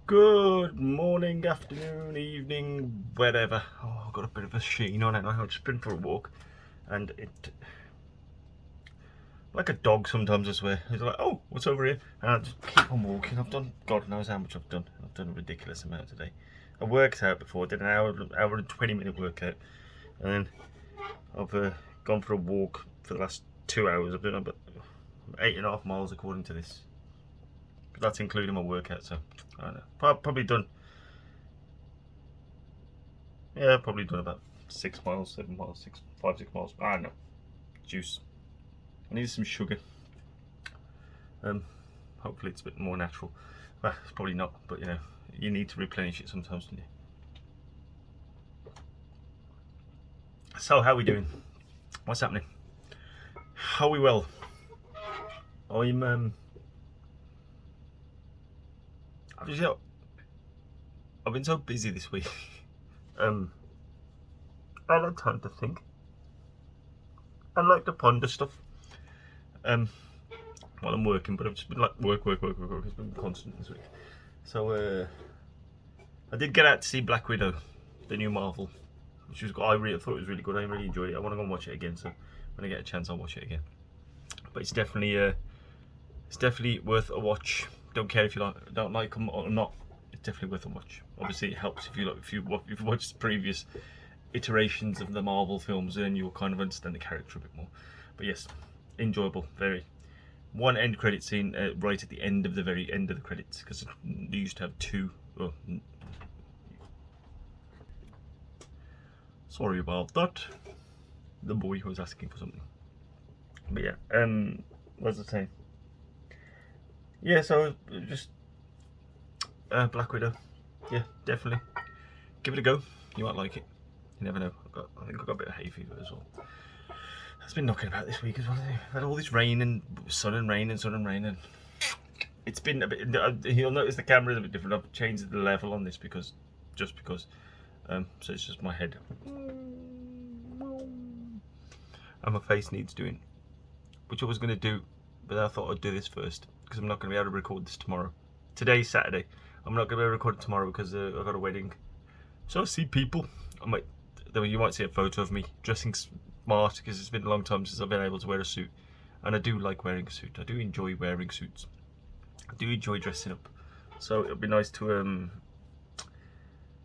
Good morning, afternoon, evening, wherever. Oh, I've got a bit of a sheen on it. I've just been for a walk, and it, like a dog sometimes, I swear. It's like, oh, what's over here? And I just keep on walking. I've done, God knows how much I've done. I've done a ridiculous amount today. I worked out before, did an hour and 20-minute workout, and then I've gone for a walk for the last 2 hours. I've done about 8.5 miles according to this. But that's including my workout, so I don't know. Probably done. Yeah, probably done about 6 miles, 7 miles, 5, 6 miles. I don't know. Juice. I need some sugar. Hopefully it's a bit more natural. Well, it's probably not, but you know, you need to replenish it sometimes, don't you? So, how are we doing? What's happening? How are we well? I've been so busy this week. I don't have time to think. I like to ponder stuff. While I'm working, but I've just been like work. It's been constant this week. So I did get out to see Black Widow, the new Marvel, which was I thought it was really good. I really enjoyed it. I want to go and watch it again. So when I get a chance, I'll watch it again. But it's definitely worth a watch. Don't care if you don't like them or not. It's definitely worth a watch. Obviously, it helps if you've watched the previous iterations of the Marvel films, then you'll kind of understand the character a bit more. But yes, enjoyable, very. One end credit scene right at the end of the very end of the credits, because they used to have two. Oh, sorry about that. The boy was asking for something. But yeah, what was I saying? Yeah, so just Black Widow. Yeah, definitely. Give it a go. You might like it. You never know. I think I've got a bit of hay fever as well. It's been knocking about this week as well. I've had all this rain and sun and rain and it's been a bit. You'll notice the camera is a bit different. I've changed the level on this because. So it's just my head. And my face needs doing, which I was going to do, but I thought I'd do this first because I'm not going to be able to record this tomorrow. Today's Saturday. I'm not going to be able to record it tomorrow because I've got a wedding. So I see people. You might see a photo of me dressing smart because it's been a long time since I've been able to wear a suit, and I do like wearing a suit. I do enjoy wearing suits. I do enjoy dressing up. So it'll be nice to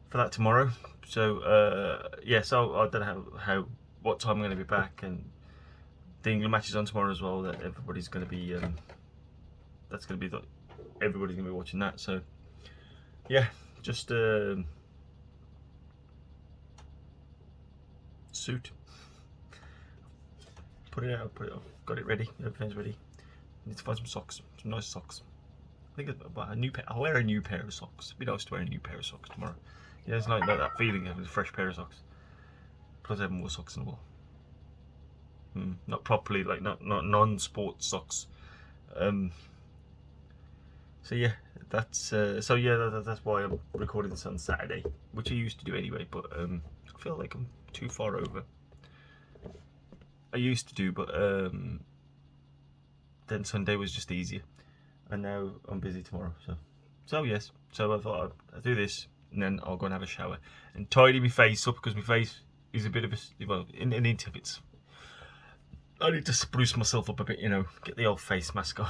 for that tomorrow. So yeah. So I don't know what time I'm going to be back, and the England match is on tomorrow as well. That everybody's going to be everybody's going to be watching that. So yeah, just suit. Put it out, got it ready, everything's ready. Need to find some socks, some nice socks. I think about a new pair. I'll wear a new pair of socks. It'd be nice to wear a new pair of socks tomorrow. Yeah, it's like that feeling of having a fresh pair of socks. Plus I haven't worn socks in a while. Not properly, like not non-sport socks. So yeah, that's that's why I'm recording this on Saturday, which I used to do anyway, but I feel like I'm too far over. I used to do, but then Sunday was just easier, and now I'm busy tomorrow. So yes. So I thought I'd do this, and then I'll go and have a shower and tidy my face up because my face is a bit of in the bits. I need to spruce myself up a bit, you know, get the old face mask on.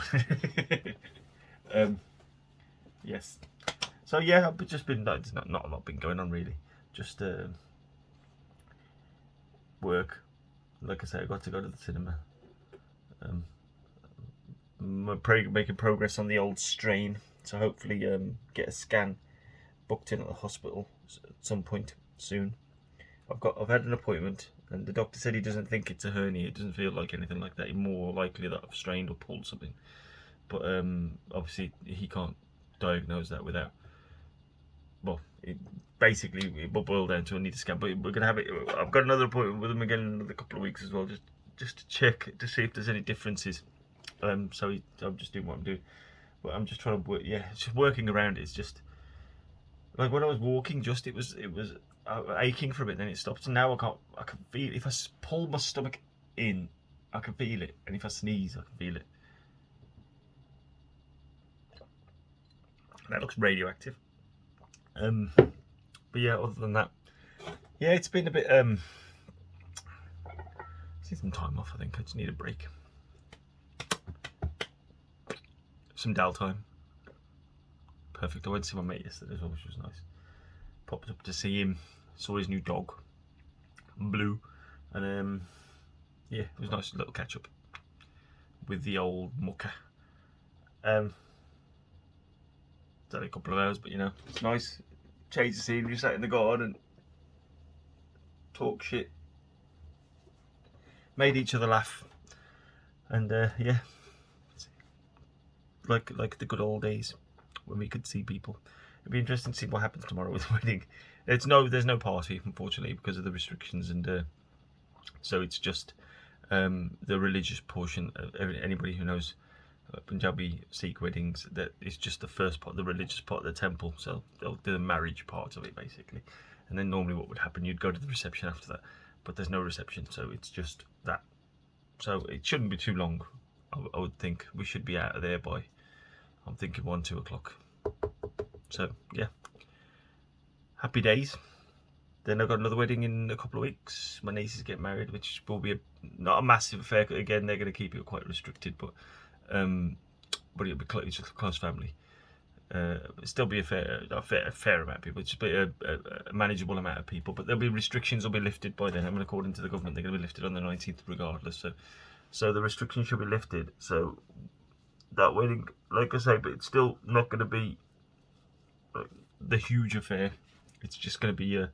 Yes. So yeah, I've just been not a lot been going on really. Just work. Like I say, I got to go to the cinema. Making progress on the old strain, so hopefully get a scan booked in at the hospital at some point soon. I've had an appointment, and the doctor said he doesn't think it's a hernia. It doesn't feel like anything like that. It's more likely that I've strained or pulled something. But obviously he can't diagnose that without. Well, it will boil down to I need a scan. But we're gonna have it. I've got another appointment with him again in another couple of weeks as well, just to check to see if there's any differences. I'm just doing what I'm doing. But I'm just trying to work. Yeah, it's just working around it. It's just like when I was walking, it was aching for a bit, then it stopped. And now I can feel if I pull my stomach in, I can feel it, and if I sneeze, I can feel it. That looks radioactive. But yeah, other than that, yeah, it's been a bit. I need some time off. I think I just need a break. Some Dal time. Perfect. I went to see my mate yesterday as well, which was nice. Popped up to see him. Saw his new dog, Blue, and yeah, it was a nice little catch up with the old mucker. It's only a couple of hours, but you know, it's nice. Change the scenery, sat in the garden, talk shit, made each other laugh, and yeah, like the good old days when we could see people. It'd be interesting to see what happens tomorrow with the wedding. There's no party, unfortunately, because of the restrictions, and so it's just the religious portion. Anybody who knows Punjabi Sikh weddings, that is just the first part, the religious part of the temple. So they'll do the marriage part of it basically, and then normally what would happen, you'd go to the reception after that, but there's no reception, so it's just that. So it shouldn't be too long. I would think we should be out of there by, I'm thinking 1-2 o'clock. So yeah, happy days. Then I've got another wedding in a couple of weeks. My niece is getting married, which will be not a massive affair. Again, they're going to keep it quite restricted, but it'll be close, just a close family. It'll still be a fair amount of people. It's just be a manageable amount of people, but there'll be restrictions will be lifted by then. I mean, according to the government, they're going to be lifted on the 19th regardless. So the restrictions should be lifted. So that wedding, like I say, but it's still not going to be the huge affair. It's just going to be a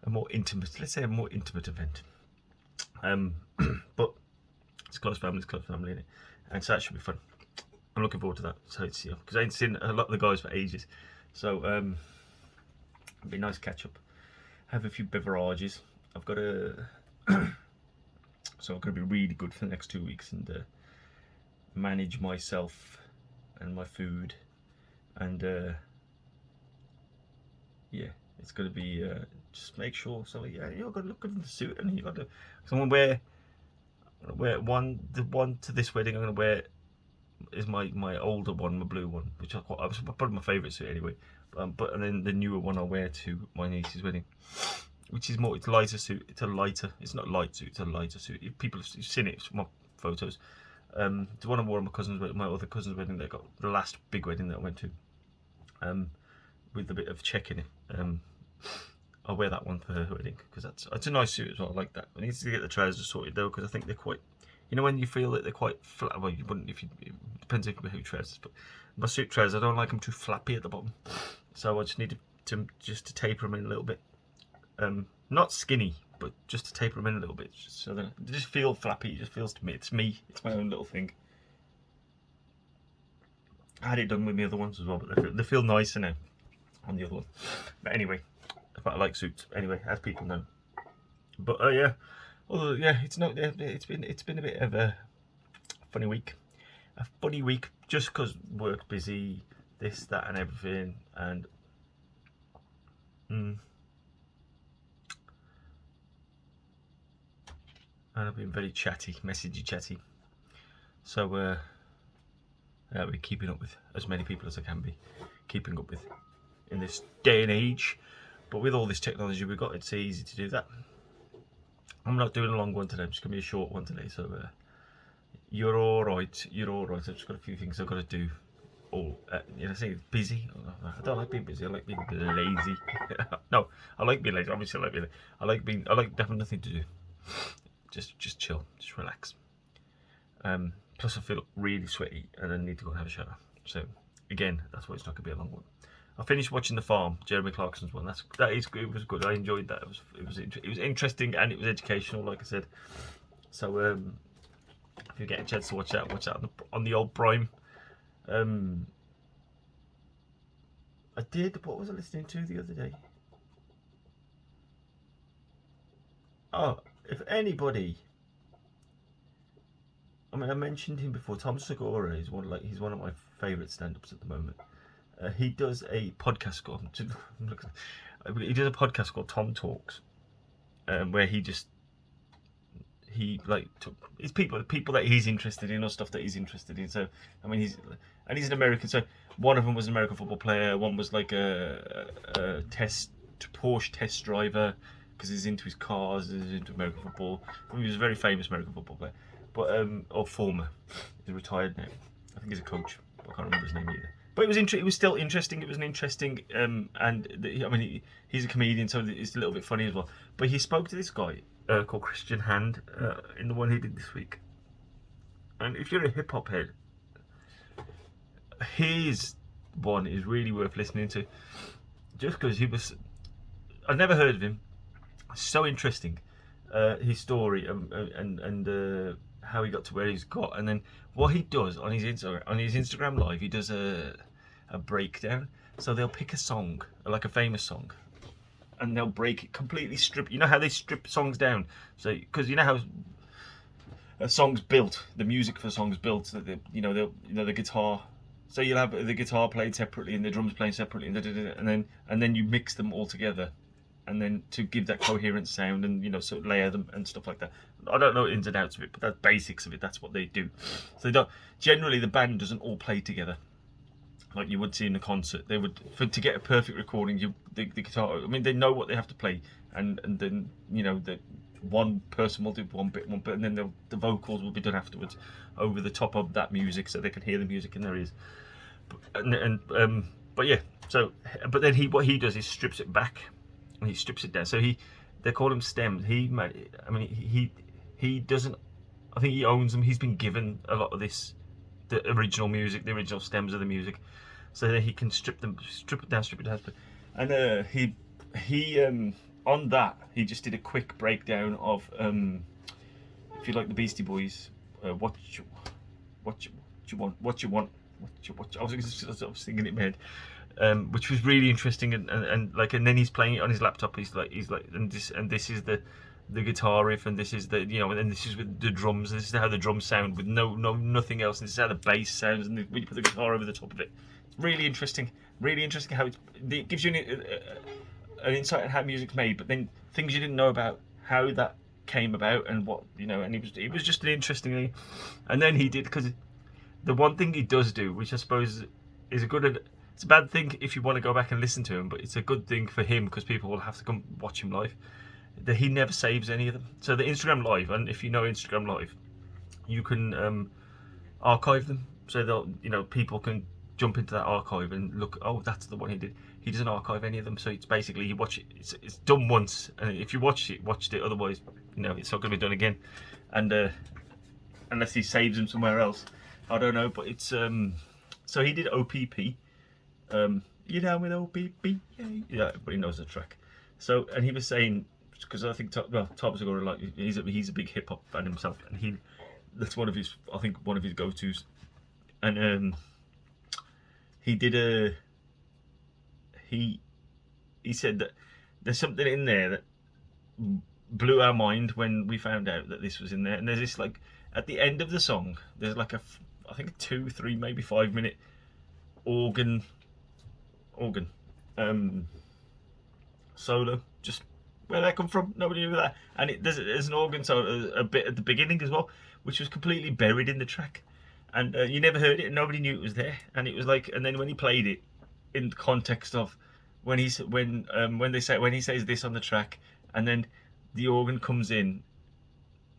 more intimate, let's say a more intimate event. But it's close family, innit? And so that should be fun. I'm looking forward to that. So it's, yeah, because I ain't seen a lot of the guys for ages. So it'll be a nice catch up. Have a few beverages. I've got so I'm going to be really good for the next 2 weeks and manage myself and my food, and yeah, it's going to be just make sure. So yeah, you've got to look good in the suit, and you got to. So I'm going to wear the one to this wedding. I'm going to wear is my older one, my blue one, which I was probably my favourite suit anyway. But and then the newer one I'll wear to my niece's wedding, which is more, it's lighter suit. It's not light suit. It's a lighter suit. If people have seen it, my photos. It's one I wore on my other cousin's wedding. That got the last big wedding that I went to. With a bit of check in it. I'll wear that one for her wedding because it's a nice suit as well. I like that. I need to get the trousers sorted though, because I think they're quite, you know, when you feel that they're quite flat. Well, you wouldn't if you. It depends if you who trousers, but my suit trousers, I don't like them too flappy at the bottom, so I just need to taper them in a little bit. Not skinny, but just to taper them in a little bit, just so that they just feel flappy. It just feels to me. It's me. It's my own little thing. I had it done with the other ones as well, but they feel nicer now on the other one. But anyway, I like suits. Anyway, as people know. But yeah, it's not. It's been a bit of a funny week. A funny week just because work's busy, this, that, and everything, and I've been very messagey chatty. So we're keeping up with as many people as I can be keeping up with in this day and age. But with all this technology we've got, it's easy to do that. I'm not doing a long one today. I'm just going to be a short one today. So you're all right. I've just got a few things I've got to do. Say busy. I don't like being busy. I like being lazy. No, I like being lazy. Obviously, I like having nothing to do. Just chill, just relax. Plus I feel really sweaty and I need to go and have a shower. So again, that's why it's not going to be a long one. I finished watching The Farm, Jeremy Clarkson's one. It was good. I enjoyed that. It was interesting and it was educational, like I said. So if you get a chance to watch that on the old Prime. I did. What was I listening to the other day? Oh, if anybody, I mean, I mentioned him before. Tom Segura is he's one of my favourite stand-ups at the moment. He does a podcast called Tom Talks, where he he like it's people that he's interested in or stuff that he's interested in. So I mean he's an American. So one of them was an American football player. One was like a Porsche test driver because he's into his cars. He's into American football. I mean, he was a very famous American football player, but or former. He's retired now. I think he's a coach. I can't remember his name either. But it was still interesting. It was an interesting, I mean, he's a comedian, so it's a little bit funny as well. But he spoke to this guy called Christian Hand in the one he did this week. And if you're a hip hop head, his one is really worth listening to. Just because I'd never heard of him. So interesting, his story and how he got to where he's got, and then what he does on his Instagram live, he does a breakdown. So they'll pick a song, like a famous song, and they'll break it completely, strip. You know how they strip songs down? So because you know how a song's built, the music for a song's built, so that the guitar. So you'll have the guitar played separately and the drums playing separately, and then you mix them all together. And then to give that coherent sound and sort of layer them and stuff like that. I don't know ins and outs of it, but that's basics of it. That's what they do. So generally the band doesn't all play together like you would see in a concert. They would to get a perfect recording. The guitar. I mean, they know what they have to play, and then the one person will do one bit, and then the vocals will be done afterwards over the top of that music, so they can hear the music in their ears. But yeah. So but then what he does is strips it back. And he strips it down. So they call him stems. He doesn't. I think he owns them. He's been given a lot of the original music, the original stems of the music, so that he can strip it down. And he on that he just did a quick breakdown of if you like the Beastie Boys, what you want. I was thinking it in my head. Which was really interesting, and then he's playing it on his laptop. He's like, and this is the guitar riff, and this is and this is with the drums. This is how the drums sound with nothing else. And this is how the bass sounds, and when you put the guitar over the top of it, it's really interesting how it gives you an insight on how music's made, but then things you didn't know about how that came about and what and it was just an interesting thing. And then he did, because the one thing he does do, which I suppose is it's a bad thing if you want to go back and listen to him, but it's a good thing for him because people will have to come watch him live, that he never saves any of them. So the Instagram Live, and if you know Instagram Live, you can archive them. So they'll, people can jump into that archive and look, oh, that's the one he did. He doesn't archive any of them. So it's basically, you watch it, it's done once. And if you watched it. Otherwise, it's not going to be done again. And unless he saves them somewhere else. I don't know, but it's, so he did OPP. You down with OPP? Yeah, everybody knows the track. So, and he was saying, because I think Tom's going to like, he's a big hip hop fan himself, and that's one of his go-tos. And he did he said that there's something in there that blew our mind when we found out that this was in there. And there's this, like, at the end of the song, there's like I think a 2, 3, maybe 5 minute organ solo. Just where that come from, nobody knew that. And there's an organ solo a bit at the beginning as well, which was completely buried in the track, and you never heard it, and nobody knew it was there. And it was like, and then when he played it in context of when he says this on the track, and then the organ comes in,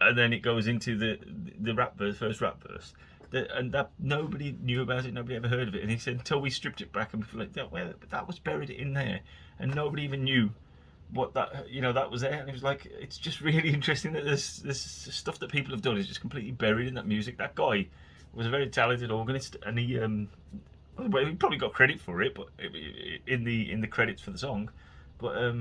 and then it goes into the rap verse, first rap verse. And that nobody knew about it, nobody ever heard of it. And he said until we stripped it back and we were like, that was buried in there, and nobody even knew what that was there. And it was like, it's just really interesting that this stuff that people have done is just completely buried in that music. That guy was a very talented organist, and he probably got credit for it, but in the credits for the song, but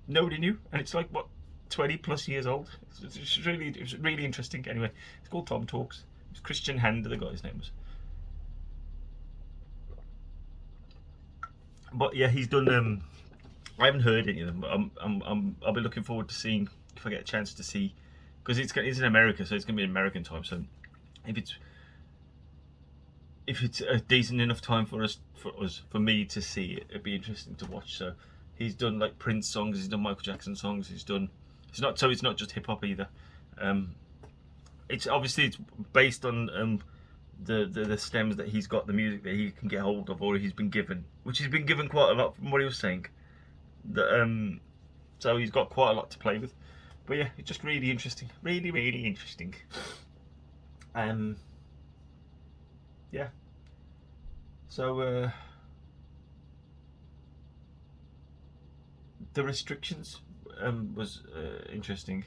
nobody knew. And it's like, what, 20 plus years old. It's really interesting. Anyway, it's called Tom Talks. Christian Hand, the guy's name was. But yeah, he's done. I haven't heard any of them, but I'll be looking forward to seeing if I get a chance to see, because it's in America, so it's going to be American time. So if it's a decent enough time for me to see it, it'd be interesting to watch. So he's done like Prince songs, he's done Michael Jackson songs, it's not just hip hop either. It's obviously it's based on the stems that he's got, the music that he can get hold of, or he's been given, which he's been given quite a lot from what he was saying. So he's got quite a lot to play with. But yeah, it's just really interesting, really interesting. Yeah. So the restrictions was interesting.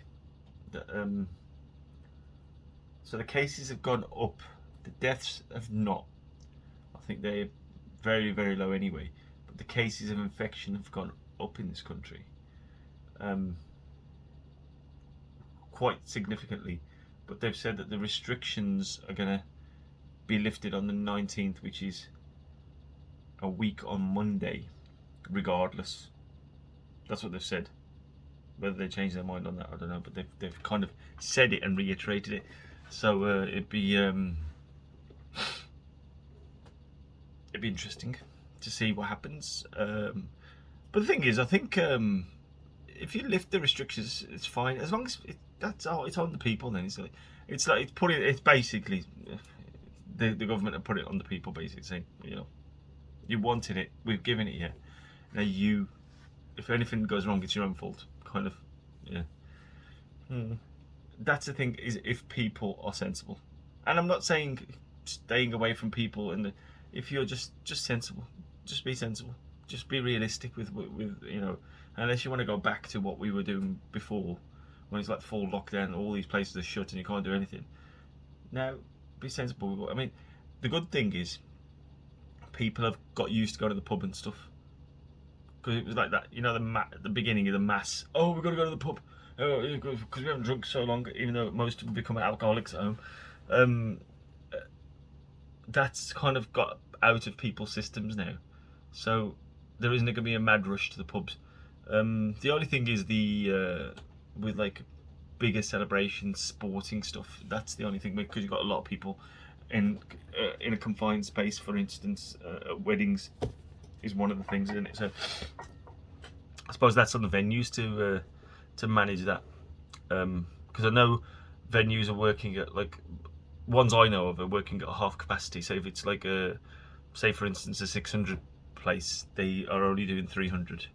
So the cases have gone up, the deaths have not. I think they're very low anyway. But the cases of infection have gone up in this country, quite significantly. But they've said that the restrictions are going to be lifted on the 19th, which is a week on Monday, regardless. That's what they've said. Whether they change their mind on that, I don't know. But they've kind of said it and reiterated it. So it'd be interesting to see what happens. But the thing is, I think if you lift the restrictions, it's fine as long as it's on the people. Then it's basically the government have put it on the people, basically saying, you wanted it, we've given it you. Now if anything goes wrong, it's your own fault, kind of. Yeah. That's the thing, is if people are sensible. And I'm not saying staying away from people, and if you're just sensible, just be sensible, just be realistic with unless you want to go back to what we were doing before, when it's like full lockdown, all these places are shut and you can't do anything. Now, be sensible. I mean, the good thing is people have got used to going to the pub and stuff, because it was like that, at the beginning of the mass, oh, we've got to go to the pub, because we haven't drunk so long, even though most of them become alcoholics at home. That's kind of got out of people's systems now, so there isn't going to be a mad rush to the pubs. The only thing is with like bigger celebrations, sporting stuff, that's the only thing, because you've got a lot of people in a confined space. For instance, weddings is one of the things, isn't it? So I suppose that's on the venues to manage that, because I know venues are working at, like, ones I know of are working at half capacity. So if it's like say for instance a 600 place, they are only doing 300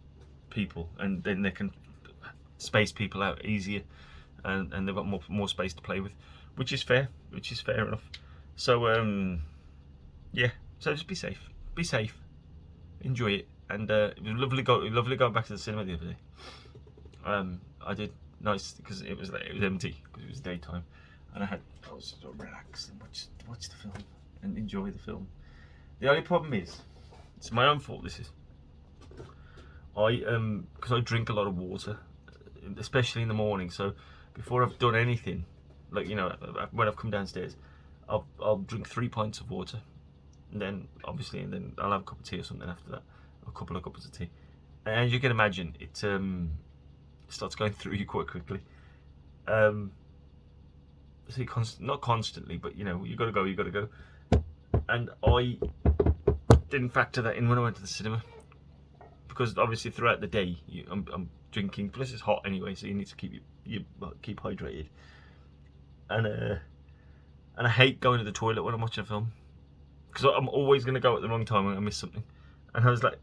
people, and then they can space people out easier, and they've got more space to play with, which is fair enough. So yeah, so just be safe, enjoy it. And it was lovely going back to the cinema the other day. I did nice, because it was empty, because it was daytime, and I was just sort of relaxed and watch the film and enjoy the film. The only problem is, it's my own fault. This is because I drink a lot of water, especially in the morning. So before I've done anything, like, when I've come downstairs, I'll drink 3 pints of water, and then I'll have a cup of tea or something after that, a couple of cups of tea, and as you can imagine, it starts going through you quite quickly. So not constantly, but you gotta go. And I didn't factor that in when I went to the cinema, because obviously throughout the day I'm drinking. Plus it's hot anyway, so you need to keep hydrated. And I hate going to the toilet when I'm watching a film, because I'm always gonna go at the wrong time when I miss something. And I was like,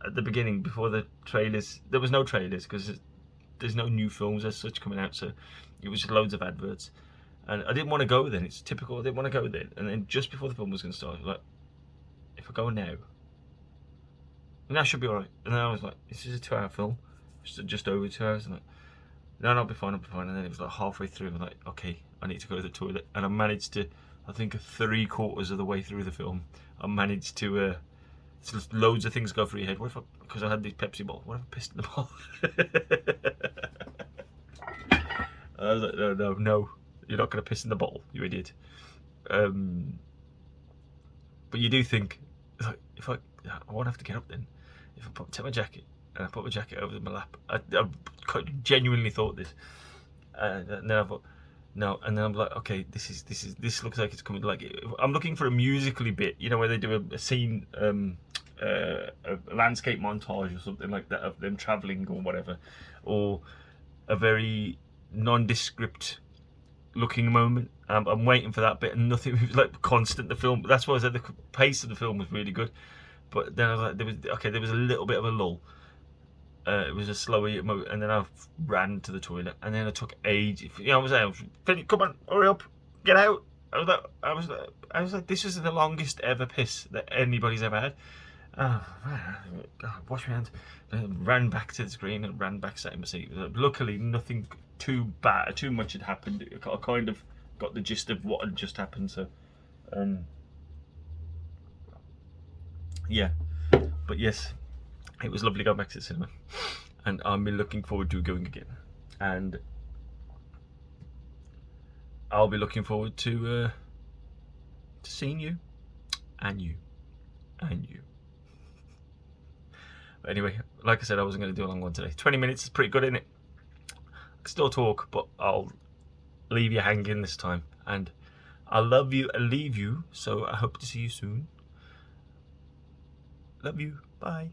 at the beginning, before the trailers, there was no trailers, because there's no new films as such coming out, so it was just loads of adverts, and I didn't want to go then. It's typical, I didn't want to go then. And then just before the film was going to start, I was like, if I go now, and that should be alright. And then I was like, this is a 2-hour film, just over 2 hours. And like, no, I'll be fine. And then it was like halfway through, and I'm like, okay, I need to go to the toilet. And I managed to, I think 3/4 of the way through the film, I managed to, loads of things go through your head. What if because I had these Pepsi bottles, what if I pissed in the bottle? I was like, no, you're not going to piss in the bottle, you idiot. But you do think, like, if I won't have to get up then. If I take my jacket, and I put my jacket over my lap. I genuinely thought this. And then I thought, no, and then I'm like, okay, this looks like it's coming. Like, I'm looking for a musically bit, where they do a scene, a landscape montage or something like that of them traveling or whatever, or a very nondescript looking moment. I'm waiting for that bit, and nothing. It was like constant. The film. That's why I said the pace of the film was really good. But then I was like, there was a little bit of a lull. It was a slower, and then I ran to the toilet, and then I took ages. I was like, come on, hurry up, get out. I was like, this is the longest ever piss that anybody's ever had. God, wash my hands. Ran back to the screen and ran back, sat in my seat. Luckily, nothing too much had happened. I kind of got the gist of what had just happened. So, yeah, but yes. It was lovely going back to the cinema, and I'm looking forward to going again. And I'll be looking forward to seeing you, and you, and you. But anyway, like I said, I wasn't going to do a long one today. 20 minutes is pretty good, isn't it? I can still talk, but I'll leave you hanging this time. And I love you and leave you, so I hope to see you soon. Love you. Bye.